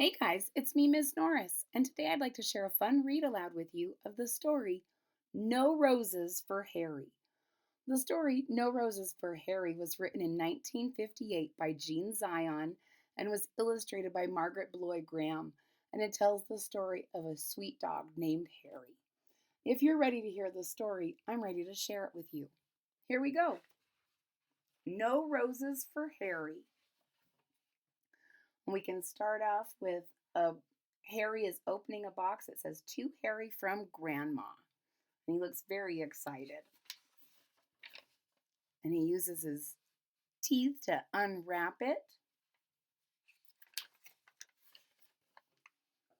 Hey guys, it's me, Miss Norris, and today I'd like to share a fun read aloud with you of the story No Roses for Harry. The story No Roses for Harry was written in 1958 by Jean Zion and was illustrated by Margaret Bloy Graham, and it tells the story of a sweet dog named Harry. If you're ready to hear the story, I'm ready to share it with you. Here we go. No Roses for Harry. We can start off with a Harry is opening a box that says to Harry from Grandma. And he looks very excited. And he uses his teeth to unwrap it.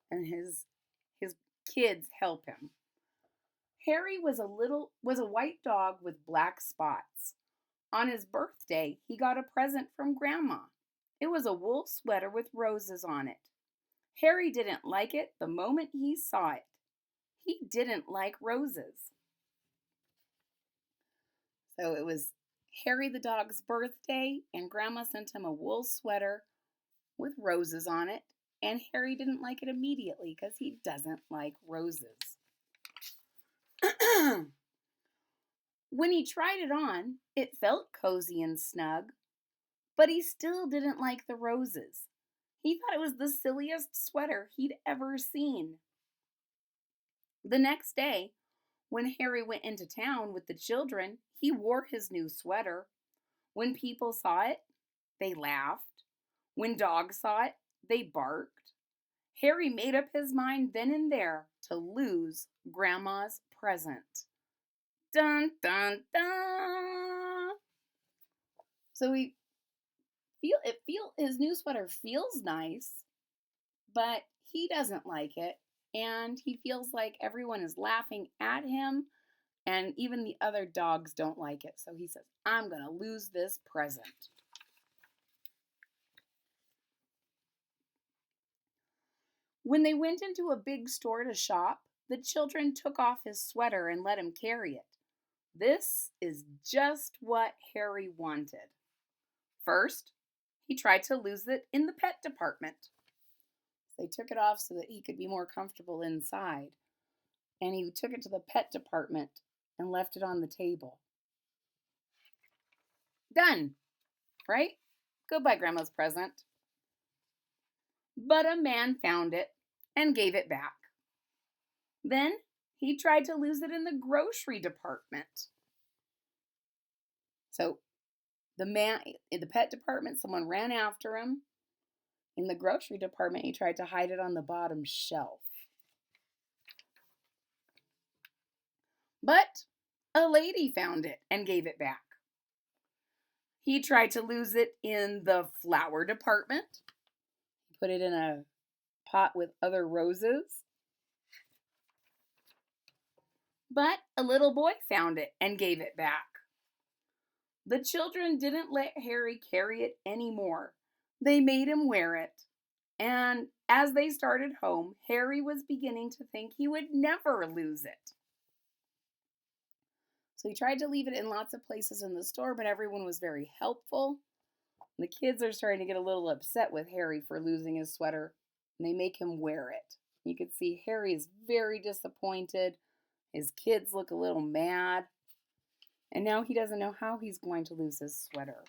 And his kids help him. Harry was a white dog with black spots. On his birthday, he got a present from Grandma. It was a wool sweater with roses on it. Harry didn't like it the moment he saw it. He didn't like roses. So it was Harry the dog's birthday, and Grandma sent him a wool sweater with roses on it, and Harry didn't like it immediately because he doesn't like roses. When he tried it on, it felt cozy and snug, but he still didn't like the roses. He thought it was the silliest sweater he'd ever seen. The next day, when Harry went into town with the children, he wore his new sweater. When people saw it, they laughed. When dogs saw it, they barked. Harry made up his mind then and there to lose Grandma's present. Dun dun dun. So his new sweater feels nice, but he doesn't like it, and he feels like everyone is laughing at him, and even the other dogs don't like it. So he says, I'm going to lose this present. When they went into a big store to shop, the children took off his sweater and let him carry it. This is just what Harry wanted. First, he tried to lose it in the pet department. They took it off so that he could be more comfortable inside. And he took it to the pet department and left it on the table. Done, right? Goodbye, Grandma's present. But a man found it and gave it back. Then he tried to lose it in the grocery department. So in the pet department, someone ran after him. In the grocery department, he tried to hide it on the bottom shelf. But a lady found it and gave it back. He tried to lose it in the flower department. He put it in a pot with other roses. But a little boy found it and gave it back. The children didn't let Harry carry it anymore. They made him wear it. And as they started home, Harry was beginning to think he would never lose it. So he tried to leave it in lots of places in the store, but everyone was very helpful. The kids are starting to get a little upset with Harry for losing his sweater, and they make him wear it. You can see Harry is very disappointed. His kids look a little mad. And now he doesn't know how he's going to lose his sweater.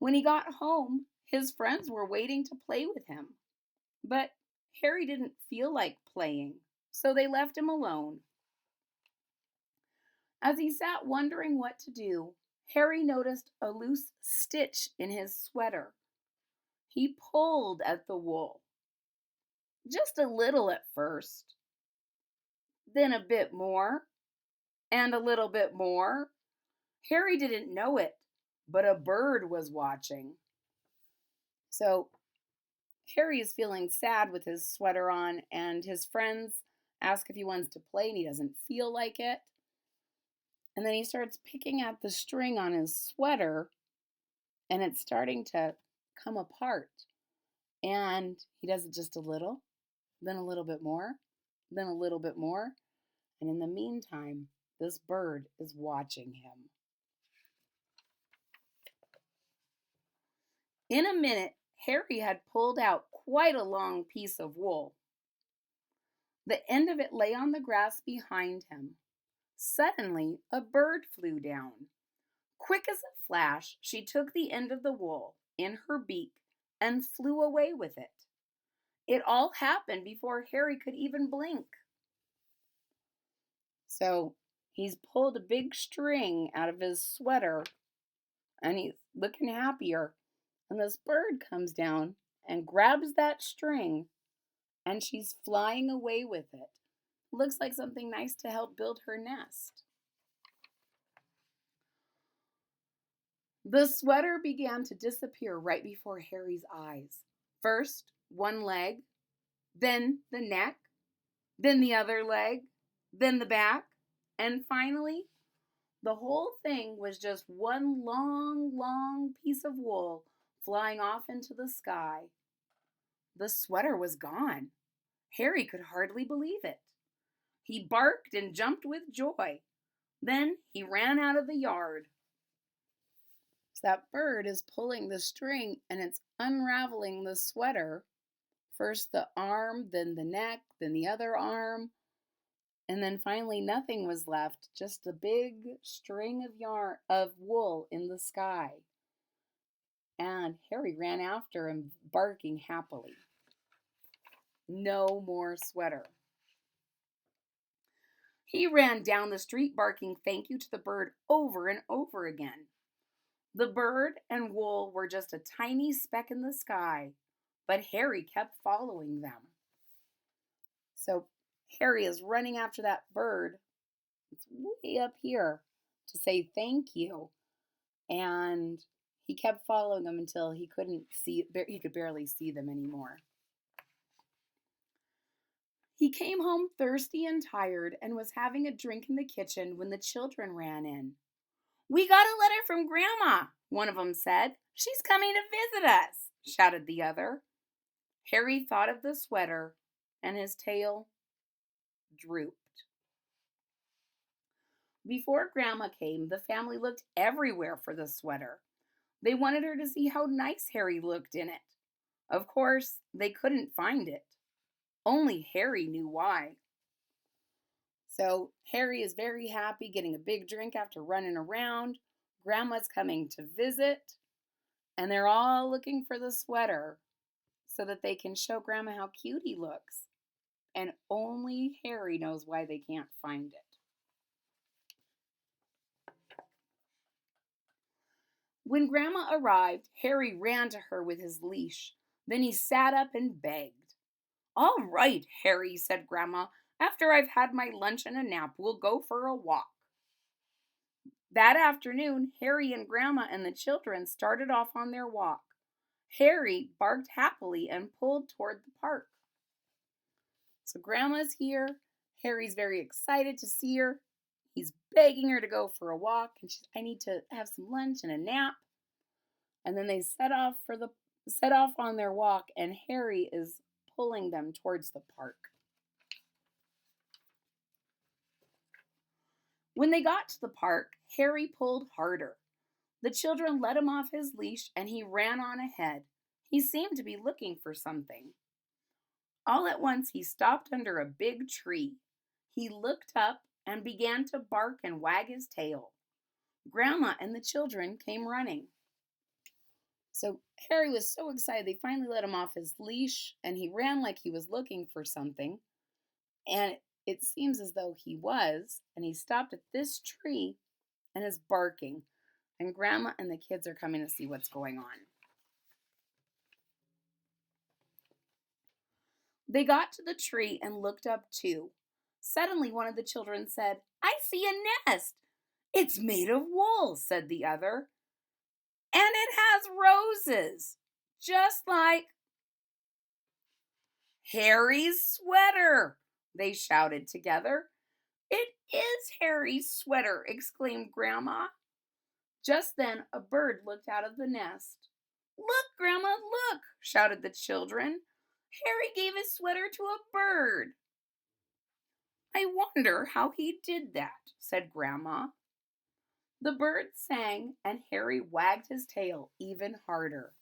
When he got home, his friends were waiting to play with him. But Harry didn't feel like playing, so they left him alone. As he sat wondering what to do, Harry noticed a loose stitch in his sweater. He pulled at the wool. Just a little at first, then a bit more, and a little bit more. Harry didn't know it, but a bird was watching. So Harry is feeling sad with his sweater on, and his friends ask if he wants to play, and he doesn't feel like it. And then he starts picking at the string on his sweater, and it's starting to come apart. And he does it just a little, then a little bit more, then a little bit more. And in the meantime, this bird is watching him. In a minute, Harry had pulled out quite a long piece of wool. The end of it lay on the grass behind him. Suddenly, a bird flew down. Quick as a flash, she took the end of the wool in her beak and flew away with it. It all happened before Harry could even blink. So he's pulled a big string out of his sweater and he's looking happier. And this bird comes down and grabs that string and she's flying away with it. Looks like something nice to help build her nest. The sweater began to disappear right before Harry's eyes. First, one leg, then the neck, then the other leg, then the back, and finally, the whole thing was just one long, long piece of wool flying off into the sky. The sweater was gone. Harry could hardly believe it. He barked and jumped with joy. Then he ran out of the yard. So that bird is pulling the string and it's unraveling the sweater. First the arm, then the neck, then the other arm. And then finally nothing was left, just a big string of wool in the sky. And Harry ran after him, barking happily. No more sweater. He ran down the street barking thank you to the bird over and over again. The bird and wool were just a tiny speck in the sky, but Harry kept following them. So Harry is running after that bird. It's way up here to say thank you. And he kept following them until he could barely see them anymore. He came home thirsty and tired and was having a drink in the kitchen when the children ran in. "We got a letter from Grandma," one of them said. "She's coming to visit us," shouted the other. Harry thought of the sweater and his tail drooped. Before Grandma came, the family looked everywhere for the sweater. They wanted her to see how nice Harry looked in it. Of course, they couldn't find it. Only Harry knew why. So Harry is very happy, getting a big drink after running around. Grandma's coming to visit, and they're all looking for the sweater so that they can show Grandma how cute he looks. And only Harry knows why they can't find it. When Grandma arrived, Harry ran to her with his leash. Then he sat up and begged. "All right, Harry," said Grandma. "After I've had my lunch and a nap, we'll go for a walk." That afternoon, Harry and Grandma and the children started off on their walk. Harry barked happily and pulled toward the park. So Grandma's here. Harry's very excited to see her. He's begging her to go for a walk, and I need to have some lunch and a nap. And then they set off on their walk, and Harry is pulling them towards the park. When they got to the park, Harry pulled harder. The children let him off his leash, and he ran on ahead. He seemed to be looking for something. All at once, he stopped under a big tree. He looked up and began to bark and wag his tail. Grandma and the children came running. So Harry was so excited, they finally let him off his leash, and he ran like he was looking for something. And it seems as though he was, and he stopped at this tree and is barking. And Grandma and the kids are coming to see what's going on. They got to the tree and looked up too. Suddenly one of the children said, "I see a nest." "It's made of wool," said the other. "And it has roses, just like Harry's sweater," they shouted together. "It is Harry's sweater," exclaimed Grandma. Just then a bird looked out of the nest. "Look, Grandma, look," shouted the children. "Harry gave his sweater to a bird." "I wonder how he did that," said Grandma. The bird sang and Harry wagged his tail even harder.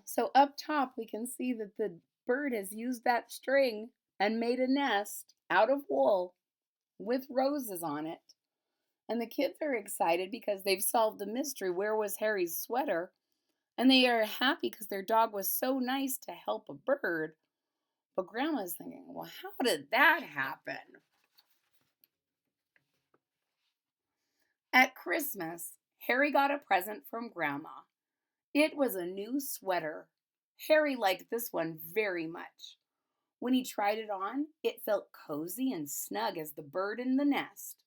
So up top, we can see that the bird has used that string and made a nest out of wool with roses on it. And the kids are excited because they've solved the mystery. Where was Harry's sweater? And they are happy because their dog was so nice to help a bird. But Grandma's thinking, well, how did that happen? At Christmas, Harry got a present from Grandma. It was a new sweater. Harry liked this one very much. When he tried it on, it felt cozy and snug as the bird in the nest.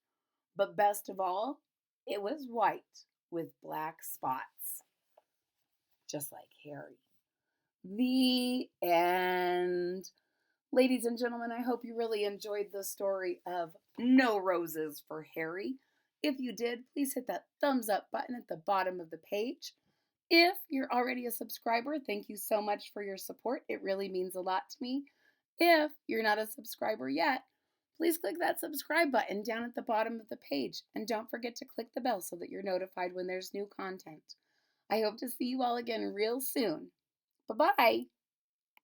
But best of all, it was white with black spots, just like Harry. The end. Ladies and gentlemen, I hope you really enjoyed the story of No Roses for Harry. If you did, please hit that thumbs up button at the bottom of the page. If you're already a subscriber, thank you so much for your support. It really means a lot to me. If you're not a subscriber yet, please click that subscribe button down at the bottom of the page. And don't forget to click the bell so that you're notified when there's new content. I hope to see you all again real soon. Bye-bye.